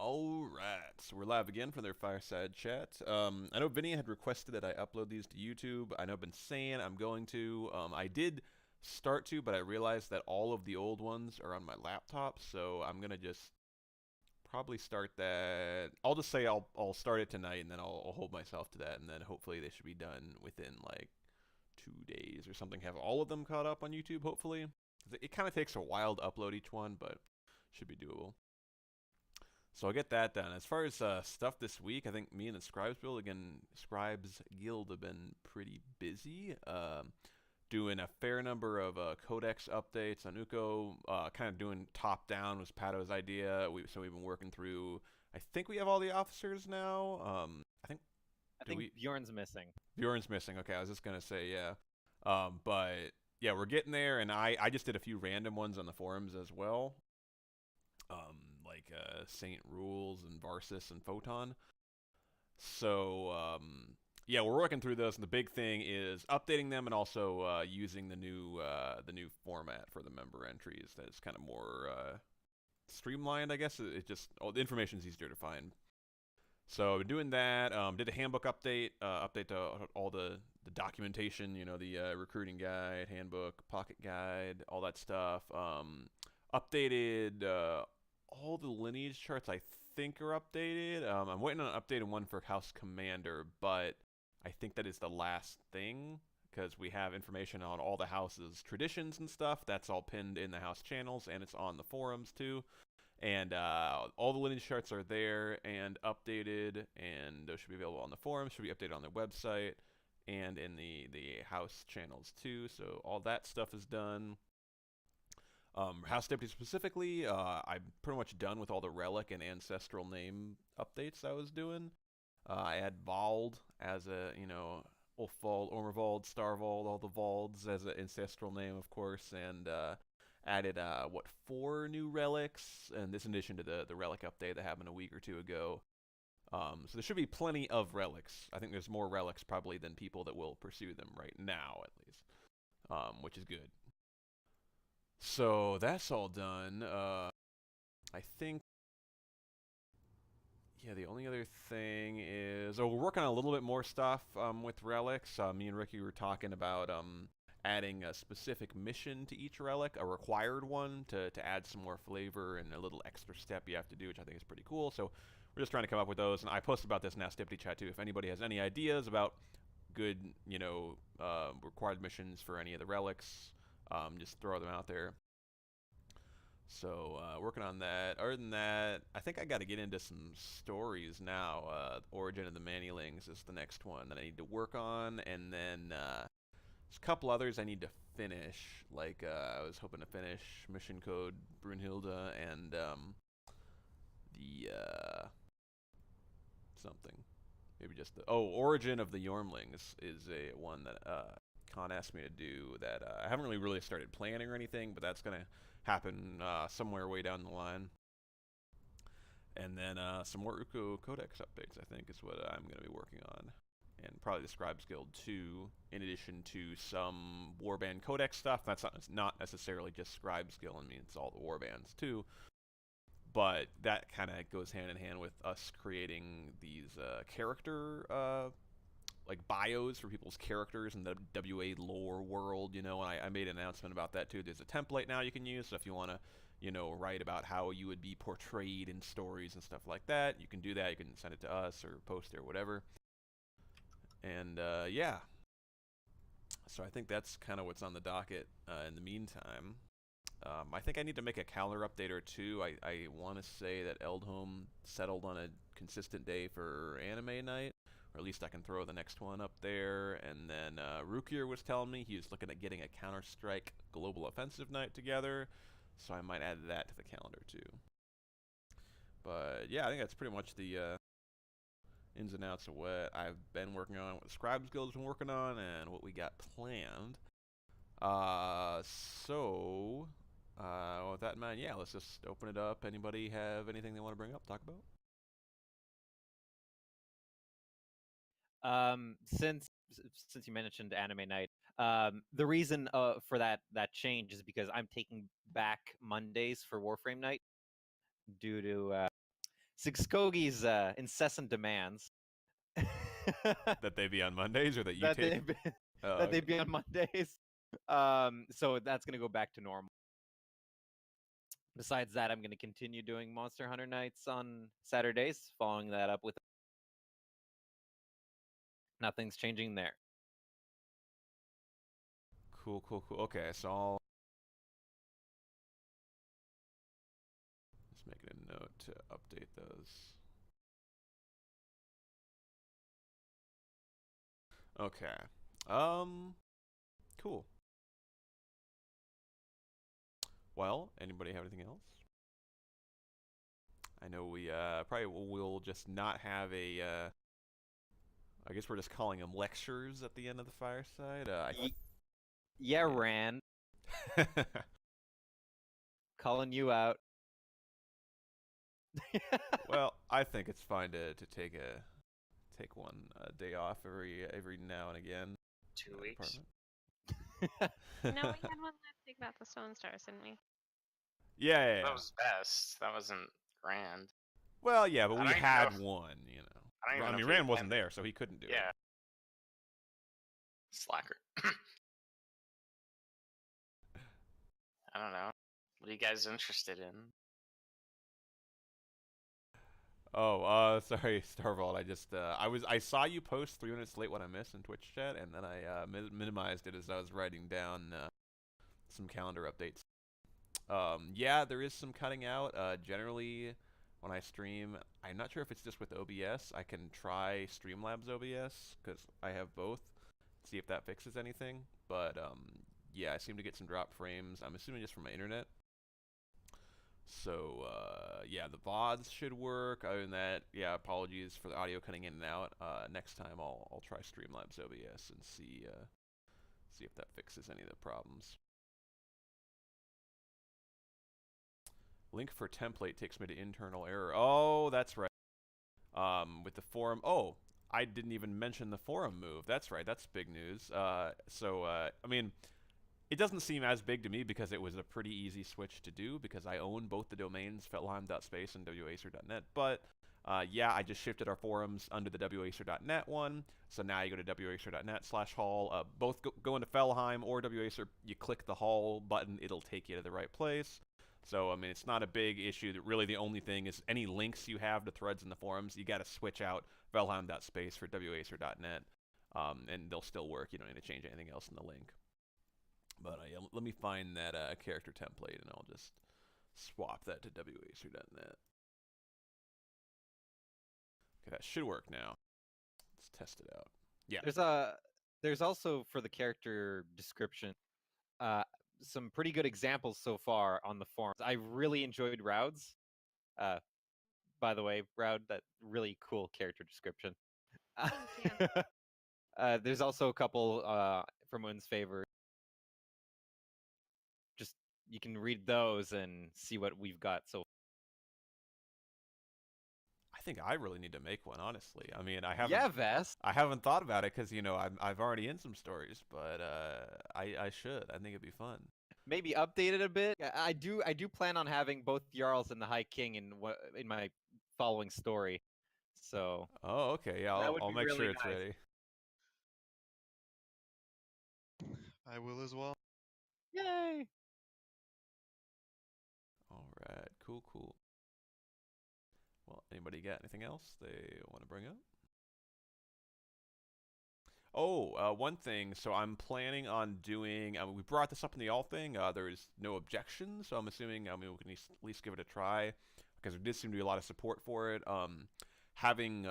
All right, so we're live again for their Fireside chat. I know Vinny had requested that I upload these to YouTube. I know I've been saying I'm going to. I did start to, but I realized that all of the old ones are on my laptop, so I'm gonna just probably start that. I'll just say I'll start it tonight, and then I'll hold myself to that, and then hopefully they should be done within like 2 days or something. Have all of them caught up on YouTube, hopefully. 'Cause it kind of takes a while to upload each one, but should be doable. So I'll get that done. As far as stuff this week, I think me and the Scribes Guild have been pretty busy. Doing a fair number of codex updates on Uko. Kind of doing top down was Pato's idea. So we've been working through. I think we have all the officers now. I think I do think we? Bjorn's missing. Bjorn's missing. Okay, I was just gonna say yeah. But yeah, we're getting there, and I just did a few random ones on the forums as well. Like Saint Rules and Varsis and Photon. So yeah, we're working through those, and the big thing is updating them and also using the new format for the member entries. That's kind of more streamlined, I guess. It just the information is easier to find. So doing that. Did a handbook update, update to all the documentation. You know, the recruiting guide, handbook, pocket guide, all that stuff. Updated all the lineage charts. I think are updated. I'm waiting on an updated one for House Commander, but I think that is the last thing because we have information on all the houses' traditions and stuff. That's all pinned in the house channels, and it's on the forums too. And all the lineage charts are there and updated, and those should be available on the forums, should be updated on their website, and in the house channels too. So all that stuff is done. House Deputy specifically, I'm pretty much done with all the relic and ancestral name updates I was doing. I had Vald as a, Ulfvald, Ormervald, Starvald, all the Valds as an ancestral name, of course, and added, 4 new relics, and this in addition to the relic update that happened a week or two ago. So there should be plenty of relics. I think there's more relics probably than people that will pursue them right now, at least, which is good. So that's all done. I think, yeah, the only other thing is, we're working on a little bit more stuff with relics. Me and Ricky were talking about adding a specific mission to each relic, a required one, to add some more flavor and a little extra step you have to do, which I think is pretty cool. So we're just trying to come up with those, and I posted about this in Ask Deputy chat too. If anybody has any ideas about good, required missions for any of the relics, just throw them out there. So working on that. Other than that, I think I got to get into some stories now. Origin of the Manilings is the next one that I need to work on, and then there's a couple others I need to finish. Like I was hoping to finish Mission Code Brunhilde and the something. Maybe just the Origin of the Yormlings is a one that Khan asked me to do that I haven't really started planning or anything, but that's gonna happen somewhere way down the line. And then some more Uko Codex updates, I think, is what I'm going to be working on. And probably the Scribes Guild too, in addition to some Warband Codex stuff. That's not necessarily just Scribes Guild, I mean, it's all the Warbands too. But that kind of goes hand in hand with us creating these character like bios for people's characters in the WA lore world, and I made an announcement about that too. There's a template now you can use, so if you want to, write about how you would be portrayed in stories and stuff like that, you can do that. You can send it to us or post it or whatever. And yeah, so I think that's kind of what's on the docket in the meantime. I think I need to make a calendar update or two. I want to say that Eldholm settled on a consistent day for anime night, or at least I can throw the next one up there. And then Rukier was telling me he was looking at getting a Counter-Strike Global Offensive night together, so I might add that to the calendar too. But yeah, I think that's pretty much the ins and outs of what I've been working on, what the Scribes Guild's been working on, and what we got planned. So with that in mind, yeah, let's just open it up. Anybody have anything they want to bring up, talk about? Since you mentioned Anime Night, the reason for that change is because I'm taking back Mondays for Warframe Night due to Sixkogi's incessant demands That they be on Mondays or that you that take? they be, that Okay. they be on Mondays. So that's gonna go back to normal. Besides that, I'm gonna continue doing Monster Hunter nights on Saturdays, following that up with nothing's changing there. Cool, cool, cool. Okay, so I'll just make it a note to update those. Okay. Um, cool. Well, anybody have anything else? I know we probably will just not have a. I guess we're just calling them lectures at the end of the fireside. Yeah, Rand, Yeah. calling you out. Well, I think it's fine to take one day off every now and again. 2 weeks. No, we had one last week about the Stone Stars, didn't we? Yeah, yeah, That yeah. was best. That wasn't grand. Well, yeah, but I we don't even had know if- one, I don't even I know mean, if we Rand wasn't went. there, so he couldn't do Yeah. it. Slacker. I don't know. What are you guys interested in? Oh, sorry, Starvault. I saw you post 3 minutes late what I missed in Twitch chat, and then I minimized it as I was writing down some calendar updates. Yeah, there is some cutting out. Generally, when I stream, I'm not sure if it's just with OBS. I can try Streamlabs OBS because I have both. See if that fixes anything. But yeah, I seem to get some drop frames. I'm assuming just from my internet. So yeah, the VODs should work. Other than that, yeah, apologies for the audio cutting in and out. Next time I'll try Streamlabs OBS and see if that fixes any of the problems. Link for template takes me to internal error. Oh, that's right. With the forum. Oh, I didn't even mention the forum move. That's right. That's big news. I mean, it doesn't seem as big to me because it was a pretty easy switch to do because I own both the domains felheim.space and wacer.net. But yeah, I just shifted our forums under the wacer.net one. So now you go to wacer.net/hall. Both go into Felheim or wacer. You click the hall button, it'll take you to the right place. So, I mean, it's not a big issue. Really, the only thing is any links you have to threads in the forums, you got to switch out felheim.space for wacer.net, and they'll still work. You don't need to change anything else in the link. But let me find that character template, and I'll just swap that to wacer.net. Okay, that should work now. Let's test it out. Yeah. There's also for the character description, some pretty good examples so far on the forums. I really enjoyed Roud's. By the way, Roud, that really cool character description. Thank you. There's also a couple from Moon's favor. Just you can read those and see what we've got so. I think I really need to make one, honestly. I mean, I haven't. Yeah, Vest. I haven't thought about it because I've already in some stories, but I should. I think it'd be fun. Maybe update it a bit. I do plan on having both Jarls and the High King in my following story. So. Oh, okay. Yeah, I'll make really sure it's nice. ready. I will as well. Yay! All right. Cool, cool. Well, anybody got anything else they want to bring up? Oh, one thing. So I'm planning on doing. We brought this up in the all thing. There's no objections, so I'm assuming. We can at least give it a try because there did seem to be a lot of support for it. Having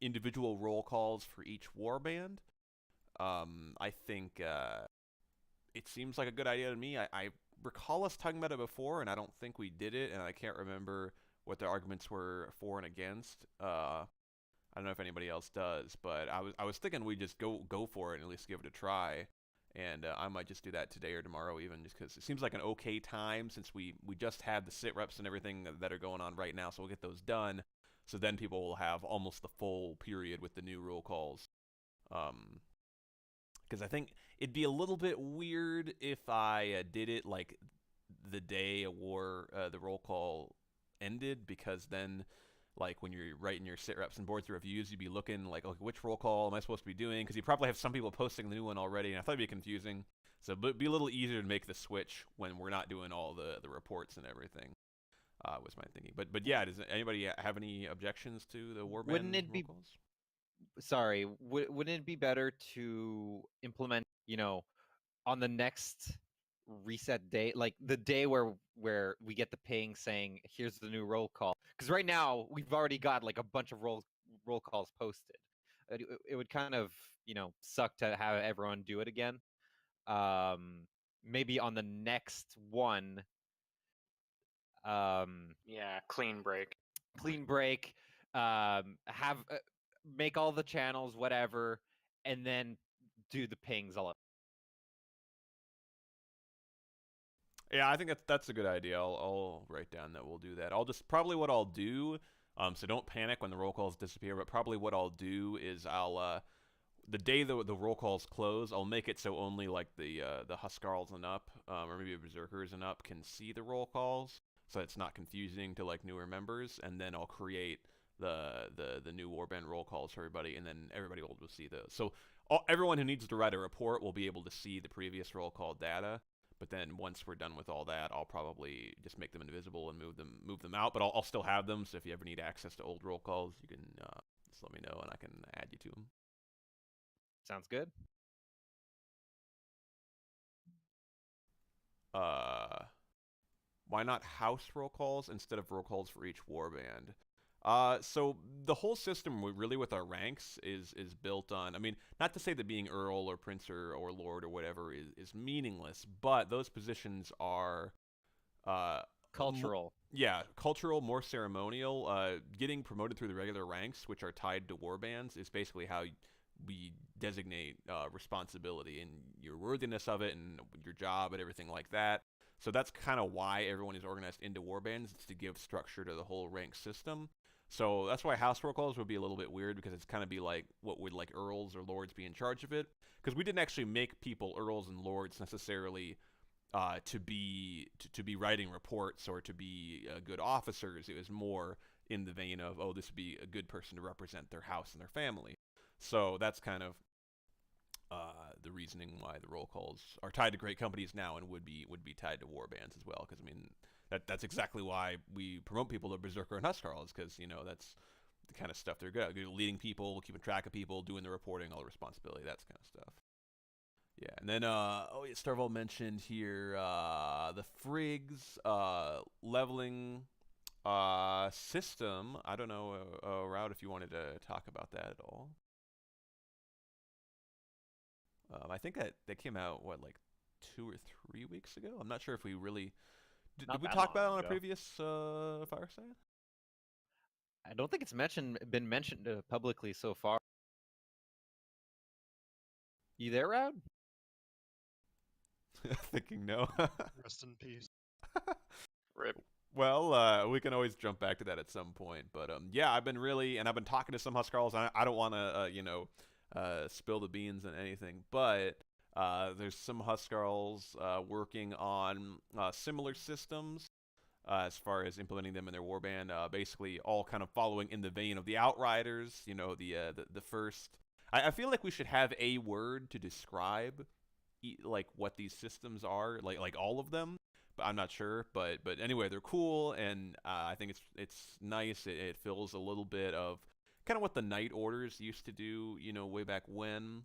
individual roll calls for each warband. I think it seems like a good idea to me. I recall us talking about it before, and I don't think we did it, and I can't remember what the arguments were for and against. I don't know if anybody else does, but I was thinking we just go for it and at least give it a try, and I might just do that today or tomorrow even, just because it seems like an okay time since we just had the sit reps and everything that are going on right now, so we'll get those done. So then people will have almost the full period with the new roll calls. Because I think it'd be a little bit weird if I did it like the day the roll call ended, because then like when you're writing your sit reps and boards reviews, you'd be looking like, okay, which roll call am I supposed to be doing? Because you probably have some people posting the new one already, and I thought it'd be confusing. So it'd be a little easier to make the switch when we're not doing all the reports and everything. Was my thinking. But yeah, does anybody have any objections to the warband Wouldn't it roll be calls? sorry? Wouldn't it be better to implement, on the next reset day, like the day where we get the ping saying here's the new roll call? Because right now we've already got like a bunch of roll calls posted. It would kind of suck to have everyone do it again. Maybe on the next one, Yeah, clean break. clean break, have make all the channels whatever, and then do the pings all up. Yeah, I think that's a good idea. I'll write down that we'll do that. I'll just probably what I'll do. So don't panic when the roll calls disappear. But probably what I'll do is I'll the day the roll calls close, I'll make it so only like the Huskarls and up, or maybe Berserkers and up can see the roll calls, so it's not confusing to like newer members. And then I'll create the new Warband roll calls for everybody, and then everybody will see those. So everyone who needs to write a report will be able to see the previous roll call data. But then once we're done with all that, I'll probably just make them invisible and move them out. But I'll still have them. So if you ever need access to old roll calls, you can just let me know and I can add you to them. Sounds good. Why not house roll calls instead of roll calls for each warband? So the whole system really with our ranks is built on. I mean, not to say that being Earl or Prince or Lord or whatever is meaningless, but those positions are Cultural. yeah, cultural, more ceremonial. Getting promoted through the regular ranks, which are tied to warbands, is basically how we designate responsibility and your worthiness of it and your job and everything like that. So that's kind of why everyone is organized into warbands. It's to give structure to the whole rank system. So that's why house roll calls would be a little bit weird, because it's kind of be like, what would like earls or lords be in charge of it? Because we didn't actually make people earls and lords necessarily to be writing reports or to be good officers. It was more in the vein of, oh, this would be a good person to represent their house and their family. So that's kind of the reasoning why the roll calls are tied to great companies now and would be tied to war bands as well. Because I mean, that's exactly why we promote people to Berserker and Huskarl, is because that's the kind of stuff they're good at. They're leading people, keeping track of people, doing the reporting, all the responsibility, that kind of stuff. Yeah, and then Starval mentioned here the Frigs leveling system. I don't know, Route, if you wanted to talk about that at all. I think that came out like 2 or 3 weeks ago. I'm not sure if we really did we talk about it on a previous Fireside? I don't think it's been mentioned publicly so far. You there, Roud? Thinking no. Rest in peace. Rip. Well, we can always jump back to that at some point. But yeah, I've been talking to some Huskarls. I don't want to spill the beans on anything, but there's some Huskarls working on similar systems as far as implementing them in their warband. Basically, all kind of following in the vein of the Outriders. The first. I feel like we should have a word to describe like what these systems are, like all of them. But I'm not sure. But anyway, they're cool, and I think it's nice. It fills a little bit of kind of what the Night Orders used to do, way back when.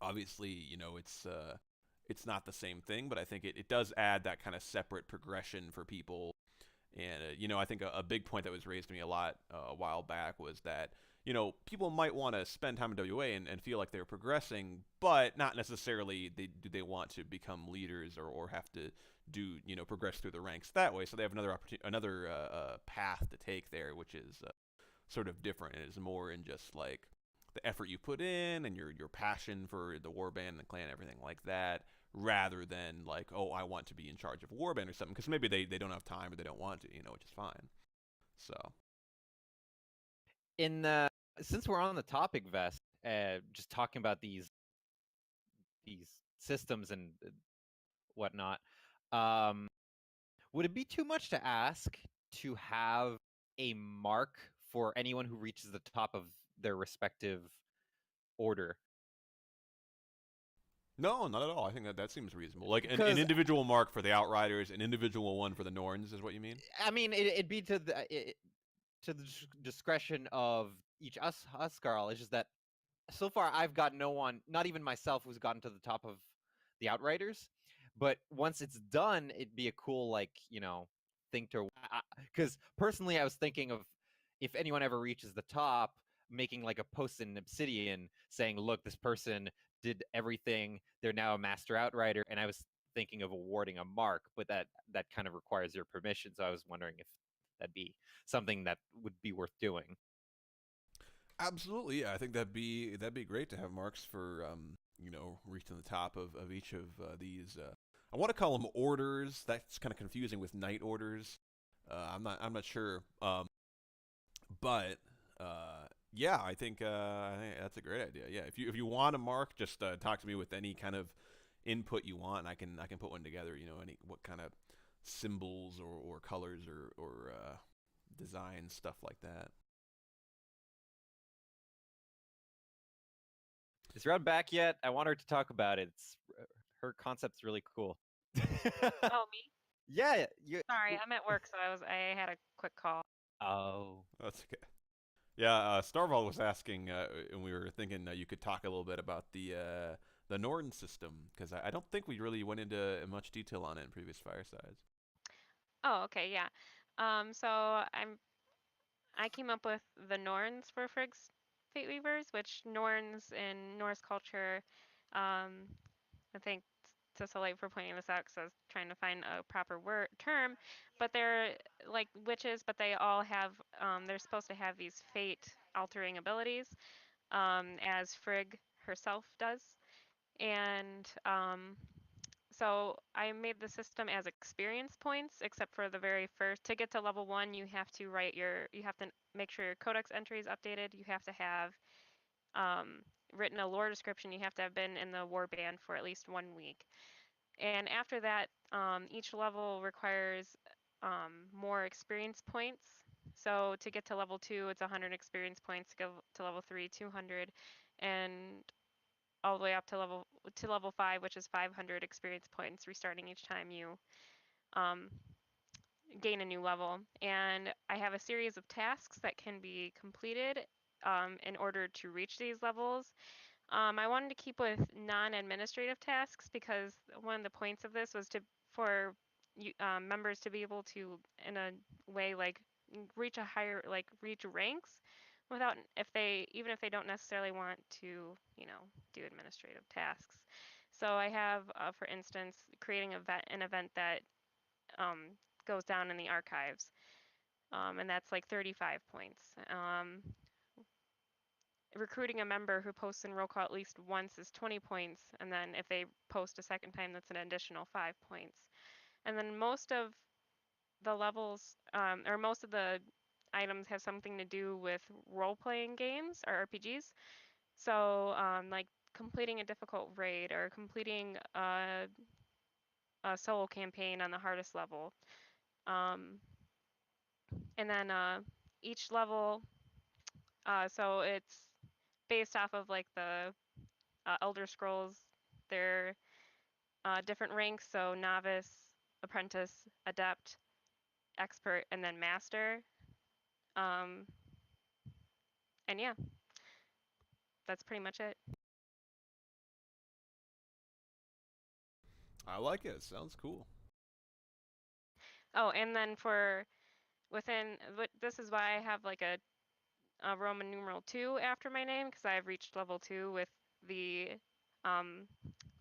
Obviously, it's not the same thing, but I think it does add that kind of separate progression for people. And I think a big point that was raised to me a lot a while back was that people might want to spend time in WA and feel like they're progressing, but not necessarily do they want to become leaders or have to do progress through the ranks that way. So they have another path to take there, which is sort of different. It is more in just like the effort you put in and your passion for the warband and the clan, everything like that, rather than like, oh, I want to be in charge of a warband or something, because maybe they don't have time or they don't want to, which is fine. So Since we're on the topic, Vest, just talking about these systems and whatnot, would it be too much to ask to have a mark for anyone who reaches the top of their respective order. No, not at all. I think that seems reasonable. Like an 'Cause- individual mark for the Outriders, an individual one for the Norns, is what you mean? I mean, it'd be to the discretion of each Huskarl. It's just that so far I've got no one, not even myself, who's gotten to the top of the Outriders. But once it's done, it'd be a cool, like, thing to. Because personally, I was thinking of if anyone ever reaches the top, making like a post in Obsidian saying, "Look, this person did everything. They're now a master Outrider." And I was thinking of awarding a mark, but that kind of requires your permission. So I was wondering if that'd be something that would be worth doing. Absolutely, yeah. I think that'd be great to have marks for reaching the top of each of these. I want to call them orders. That's kind of confusing with knight orders. I'm not sure. But yeah, I think that's a great idea. Yeah, if you want a mark, just talk to me with any kind of input you want, and I can put one together. What kind of symbols or colors or designs, stuff like that. Is Round back yet? I want her to talk about it. Her concept's really cool. Oh, me? Yeah. Sorry, I'm at work, so I had a quick call. Oh. That's okay. Yeah, Starval was asking, and we were thinking you could talk a little bit about the Norton system, because I don't think we really went into much detail on it in previous Firesides. Oh, okay, yeah. So I came up with the Norns for Frigg's Fate Weavers, which Norns in Norse culture, I think so late for pointing this out because I was trying to find a proper term, but they're like witches, but they all have, they're supposed to have these fate altering abilities, as Frigg herself does. And so I made the system as experience points, except for the very first. To get to level 1, you have to make sure your codex entry is updated. You have to have written a lore description. You have to have been in the warband for at least 1 week. And after that, each level requires more experience points. So to get to level 2, it's 100 experience points. To go to level 3, 200, and all the way up to level 5, which is 500 experience points, restarting each time you gain a new level. And I have a series of tasks that can be completed in order to reach these levels. I wanted to keep with non-administrative tasks because one of the points of this was for members to be able to, in a way, like reach ranks without, even if they don't necessarily want to, do administrative tasks. So I have, for instance, creating an event that goes down in the archives, and that's like 35 points. Recruiting a member who posts in roll call at least once is 20 points, and then if they post a second time, that's an additional 5 points. And then most of the levels, or most of the items have something to do with role-playing games or RPGs. So like completing a difficult raid or completing a solo campaign on the hardest level. And then each level, so it's based off of like the Elder Scrolls. They're different ranks, so novice, apprentice, adept, expert, and then master. And yeah, that's pretty much it. I like it. It sounds cool. Oh, and then this is why I have like a Roman numeral 2 after my name, because I've reached level 2 with the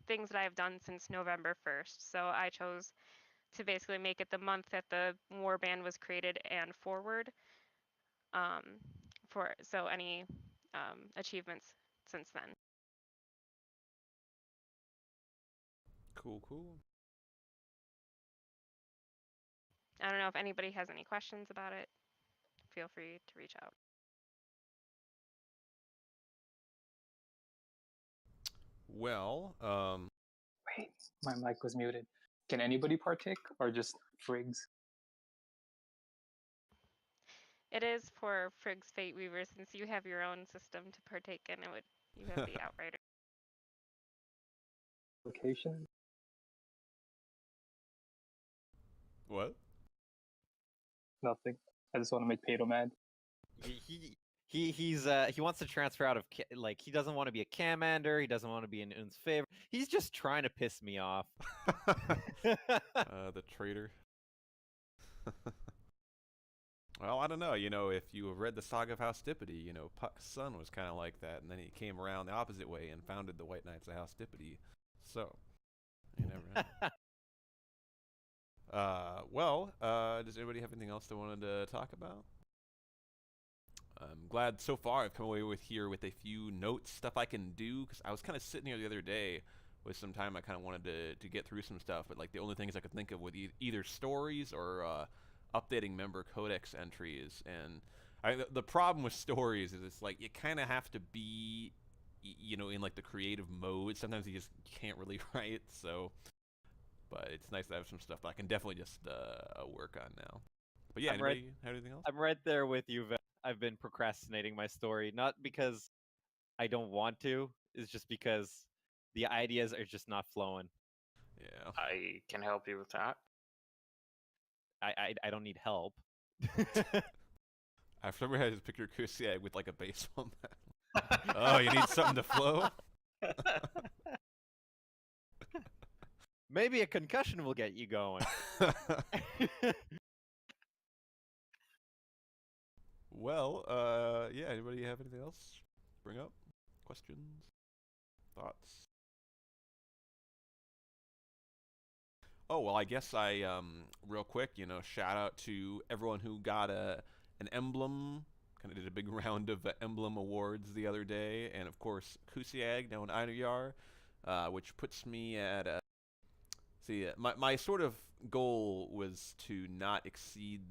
things that I've done since November 1st. So I chose to basically make it the month that the warband was created and forward. So any achievements since then. Cool. I don't know if anybody has any questions about it. Feel free to reach out. Well, Wait, my mic was muted. Can anybody partake or just Friggs? It is for Frigg's Fate Weaver, since you have your own system to partake in. You have the Outrider. Location? What? Nothing. I just want to make Pato mad. He wants to transfer out of like, he doesn't want to be a commander. He doesn't want to be in Un's favor. He's just trying to piss me off. The traitor. Well, I don't know. If you have read the Saga of House Dippity, Puck's son was kind of like that, and then he came around the opposite way and founded the White Knights of House Dippity. So, you never know. Does anybody have anything else they wanted to talk about? I'm glad so far I've come away with a few notes, stuff I can do, because I was kind of sitting here the other day with some time. I kind of wanted to get through some stuff, but like the only things I could think of with either stories or updating member codex entries. And the problem with stories is it's like you kind of have to be, in like the creative mode. Sometimes you just can't really write. So, but it's nice to have some stuff that I can definitely just work on now. But yeah, anybody have anything else? I'm right there with you, Ven. I've been procrastinating my story, not because I don't want to, it's just because the ideas are just not flowing. Yeah. I can help you with that. I don't need help. I've never had this picture of Kusiak with like a baseball bat. Oh, you need something to flow? Maybe a concussion will get you going. Well, yeah, anybody have anything else to bring up? Questions? Thoughts? Oh, well, I guess real quick, shout out to everyone who got an emblem. Kind of did a big round of emblem awards the other day. And, of course, Kusiag, now in Einarjar, which puts me at my sort of goal was to not exceed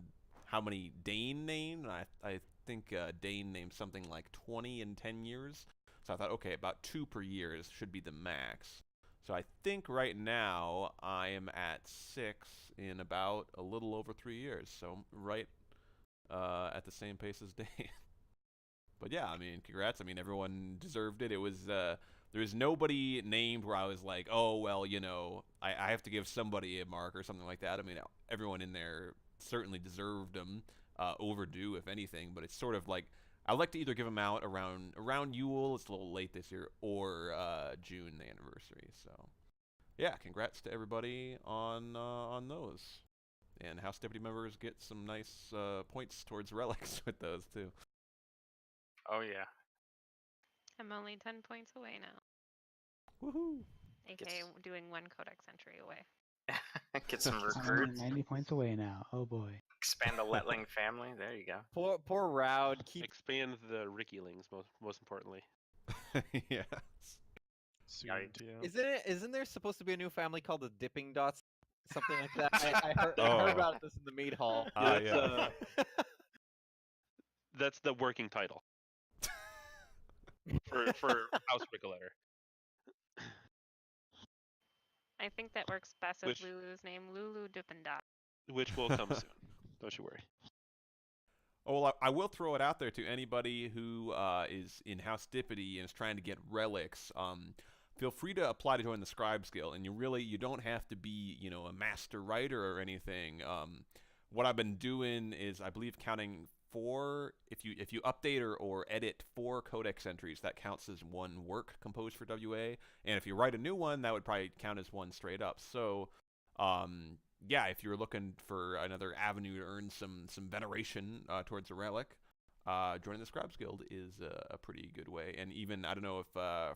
how many Dane named. I think Dane named something like 20 in 10 years. So I thought, okay, about 2 per year should be the max. So I think right now I am at 6 in about a little over 3 years. So right at the same pace as Dane. But yeah, I mean, congrats. I mean, everyone deserved it. It was there was nobody named where I was like, oh, well, I have to give somebody a mark or something like that. I mean, everyone in there certainly deserved them, overdue if anything. But it's sort of like I like to either give them out around Yule. It's a little late this year, or June, the anniversary. So yeah, congrats to everybody on those. And House Deputy members get some nice points towards relics with those too. Oh yeah. I'm only 10 points away now. Woohoo! AKA doing 1 codex entry away. Get some I'm recruits. 90 points away now. Oh boy. Expand the Letling family. There you go. Poor Roud. Expand the Rickylings, most importantly. Yes. Soon, Yikes. yeah. Isn't there supposed to be a new family called the Dipping Dots? Something like that. I heard about this in the meat hall. Yeah. That's the working title for House Rickletter. I think that works best Which- as Lulu's name, Lulu Dipendot. Which will come soon. Don't you worry. Oh, well, I will throw it out there to anybody who is in House Dippity and is trying to get relics. Feel free to apply to join the Scribes Guild, and you don't have to be a master writer or anything. What I've been doing is, I believe, counting 4. If you update or edit 4 codex entries, that counts as 1 work composed for WA. And if you write a new one, that would probably count as 1 straight up. So, yeah, if you're looking for another avenue to earn some veneration towards a relic, joining the Scribes Guild is a pretty good way. And even, I don't know if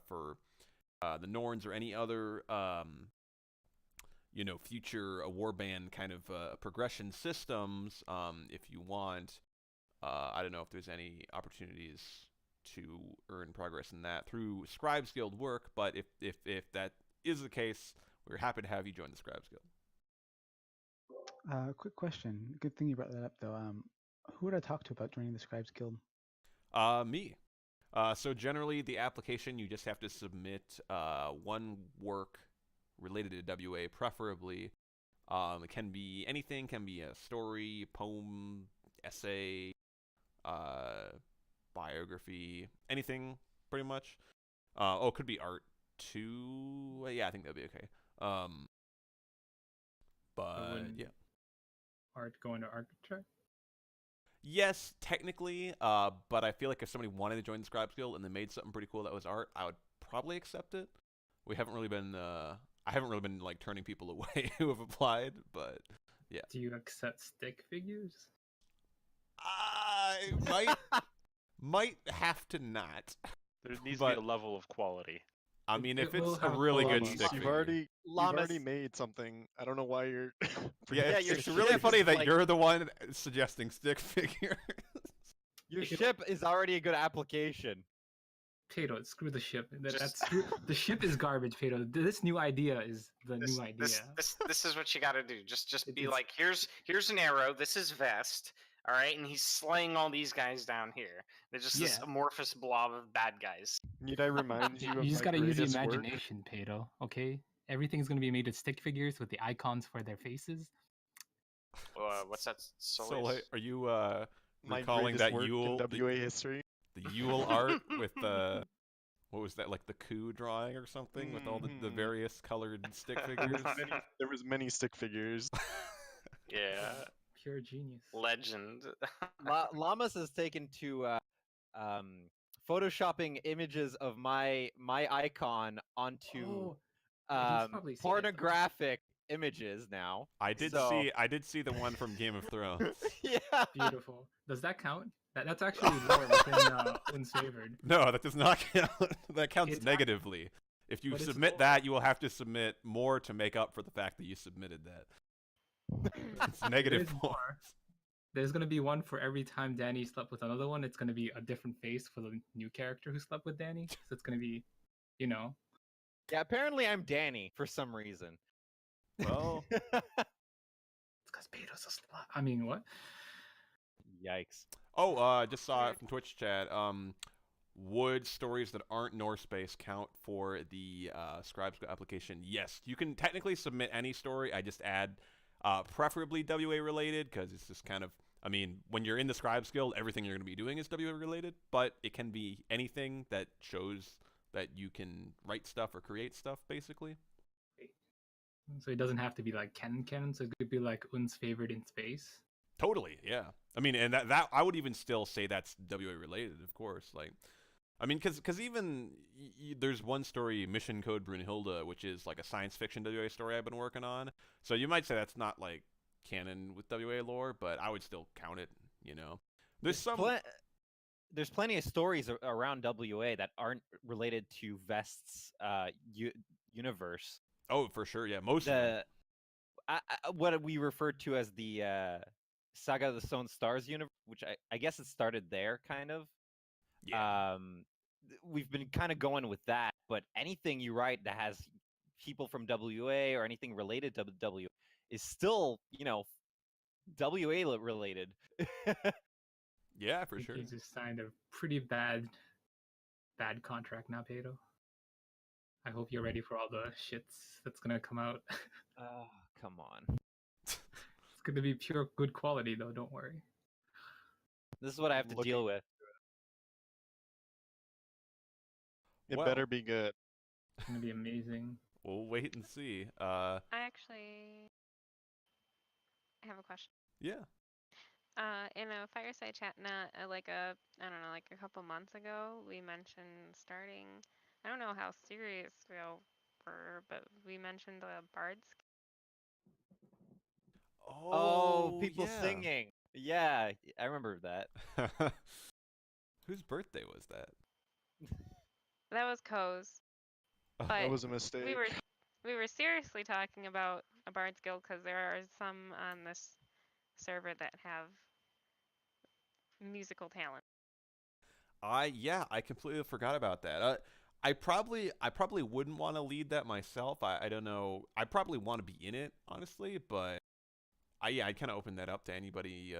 for the Norns or any other future warband kind of progression systems, if you want, I don't know if there's any opportunities to earn progress in that through Scribes Guild work, but if that is the case, we're happy to have you join the Scribes Guild. Quick question. Good thing you brought that up, though. Who would I talk to about joining the Scribes Guild? Me. So generally, the application, you just have to submit 1 work related to WA, preferably. It can be anything. Can be a story, poem, essay, biography, anything pretty much. It could be art too. Yeah, I think that'd be okay. But wouldn't- yeah. Art going to architect. Yes, technically, but I feel like if somebody wanted to join the Scribes Guild and they made something pretty cool that was art, I would probably accept it. We haven't really been, I haven't really been like turning people away who have applied, but yeah. Do you accept stick figures? I might have to not. There needs But- to be a level of quality. I mean, if It will it's a have really good quality. stick You've figure. already Llamas. made something. I don't know why you're. Yeah, Yeah, it's, your it's ship really is funny that like- you're the one suggesting stick figures. Your ship is already a good application. Pato, screw the ship. Just- The ship is garbage, Pato. This new idea is the This, new idea. this is what you got to do. Just be It's- like, here's an arrow. This is Vest. All right, and he's slaying all these guys down here. They're just this Yeah. amorphous blob of bad guys. Need I remind you You of just my gotta use your greatest work? imagination, Pato. Okay, everything's gonna be made of stick figures with the icons for their faces. What's that? So, Solis? like, are you My recalling greatest that work in Yule, WA history? the Yule art with the what was that, like the coup drawing or something, with all the Mhm. various colored stick There figures? was many, there was many stick figures. Yeah, Pure genius. legend. Llamas has taken to photoshopping images of my icon onto Oh, yeah, he's probably seen it, though. pornographic images now. I did So- see the one from Game of Thrones. Yeah. Beautiful. Does that count? That's actually lower within unsavored. No, that does not count. That counts It's- negatively. If you but it's submit all- that, you will have to submit more to make up for the fact that you submitted that. It's negative There's points. more. There's gonna be one for every time Danny slept with another one. It's gonna be a different face for the new character who slept with Danny. So it's gonna be, you know. Yeah, apparently I'm Danny for some reason. Well, It's because Peto's a slut. I mean, what? Yikes. just saw it from Twitch chat. Would stories that aren't Norse based count for the Scribes application? Yes, you can technically submit any story. I just add preferably WA related, because it's just kind of, I mean, when you're in the Scribes Guild, everything you're going to be doing is WA related, but it can be anything that shows that you can write stuff or create stuff, basically. So it doesn't have to be like canon. So it could be like Un's favorite in space. Totally, yeah. I mean, and that I would even still say that's WA related, of course. Like, I mean, because even there's one story, Mission Code Brunhilde, which is like a science fiction WA story I've been working on. So you might say that's not like canon with WA lore, but I would still count it. You know, there's some. There's plenty of stories around WA that aren't related to Vest's universe. Oh, for sure, yeah. Most of them. What we refer to as the Saga of the Stone Stars universe, which I guess it started there, kind of. Yeah. We've been kind of going with that, but anything you write that has people from WA or anything related to WA is still, WA related. Yeah, for I think sure. You just signed a pretty bad contract now, Pato. I hope you're ready for all the shits that's gonna come out. Oh, come on. It's gonna be pure good quality though, don't worry. This is what I have to Looking- deal with. It Well- better be good. It's gonna be amazing. We'll wait and see. I actually have a question. Yeah. In a fireside chat, not like I don't know, like a couple months ago, we mentioned starting. I don't know how serious we all were, but we mentioned the bards. Oh, people yeah. singing. Yeah, I remember that. Whose birthday was that? That was Co's. Oh, But That was a mistake. we were seriously talking about a bards guild because there are some on this server that have musical talent. I completely forgot about that. I probably wouldn't want to lead that myself. I don't know. I probably want to be in it, honestly, but I'd kind of open that up to anybody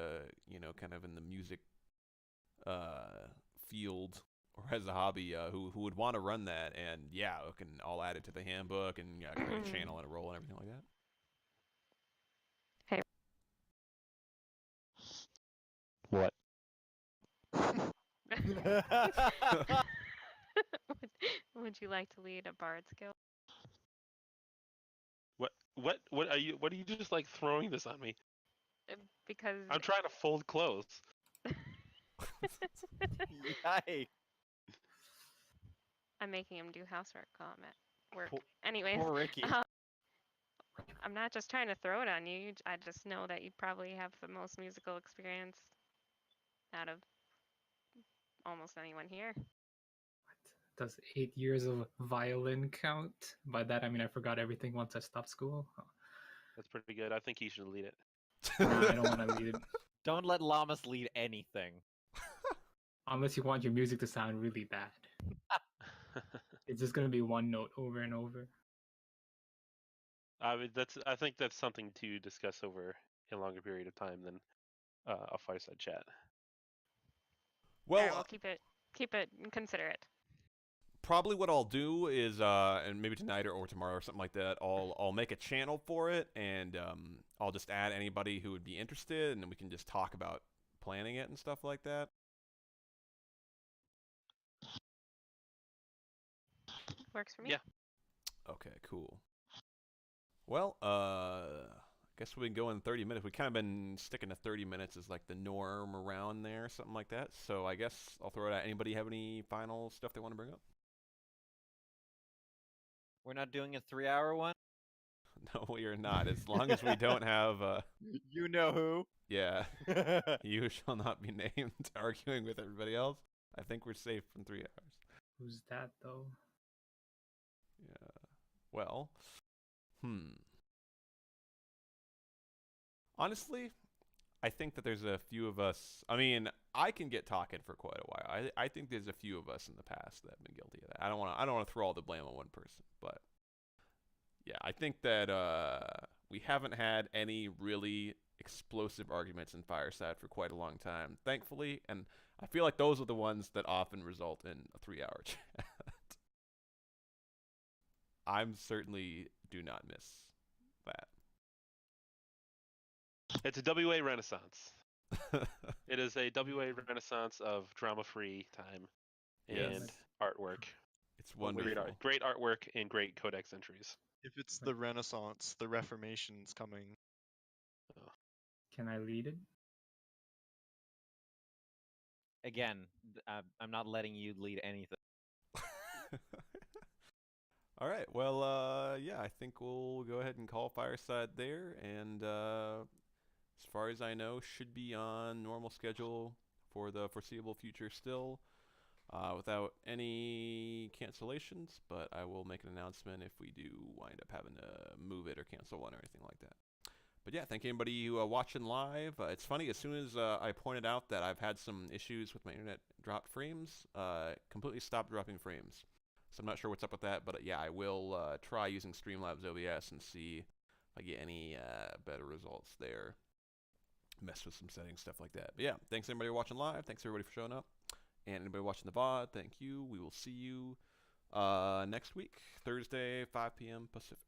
kind of in the music field or as a hobby who would want to run that, and yeah, I'll add it to the handbook and create a channel and a role and everything like that. What? Would you like to lead a bard's guild? What are you? What are you just like throwing this on me? Because I'm trying to fold clothes. Yikes. I'm making him do housework while I'm at work. Poor- Anyways, Poor Ricky. I'm not just trying to throw it on you. I just know that you probably have the most musical experience out of almost anyone here. Does 8 years of violin count? By that I mean I forgot everything once I stopped school. That's pretty good. I think he should lead it. Nah, I don't want to lead it. Don't let Llamas lead anything. Unless you want your music to sound really bad. It's just gonna be one note over and over. I mean, I think that's something to discuss over a longer period of time than a fireside chat. Well, Alright, we'll keep it and consider it. probably what I'll do is, and maybe tonight or tomorrow or something like that, I'll make a channel for it, and I'll just add anybody who would be interested, and then we can just talk about planning it and stuff like that. Works for me. Yeah. Okay, cool. Well, I guess we can go in 30 minutes. We've kind of been sticking to 30 minutes as like the norm around there, something like that. So I guess I'll throw it out. Anybody have any final stuff they want to bring up? We're not doing a 3-hour one? No, we are not. As long as we don't have, You know who? yeah, you shall not be named arguing with everybody else. I think we're safe from 3 hours. Who's that though? Yeah. Well, honestly, I think that there's a few of us. I mean, I can get talking for quite a while. I think there's a few of us in the past that have been guilty of that. I don't want to throw all the blame on one person, but yeah, I think that we haven't had any really explosive arguments in Fireside for quite a long time, thankfully, and I feel like those are the ones that often result in a 3-hour chat. I'm certainly do not miss that. It's a WA renaissance. It is a WA renaissance of drama-free time and Yes. artwork. It's wonderful. Great artwork and great codex entries. If it's the Renaissance, the Reformation's coming. Can I lead it? Again, I'm not letting you lead anything. All right. Well, yeah, I think we'll go ahead and call Fireside there, and as far as I know, should be on normal schedule for the foreseeable future still, without any cancellations. But I will make an announcement if we do wind up having to move it or cancel one or anything like that. But yeah, thank anybody who watching live. It's funny, as soon as I pointed out that I've had some issues with my internet dropped frames, completely stopped dropping frames. So I'm not sure what's up with that, but yeah, I will try using Streamlabs OBS and see if I get any better results there. Mess with some settings, stuff like that. But yeah, thanks everybody watching live. Thanks everybody for showing up. And anybody watching the VOD, thank you. We will see you next week, Thursday, 5 p.m. Pacific.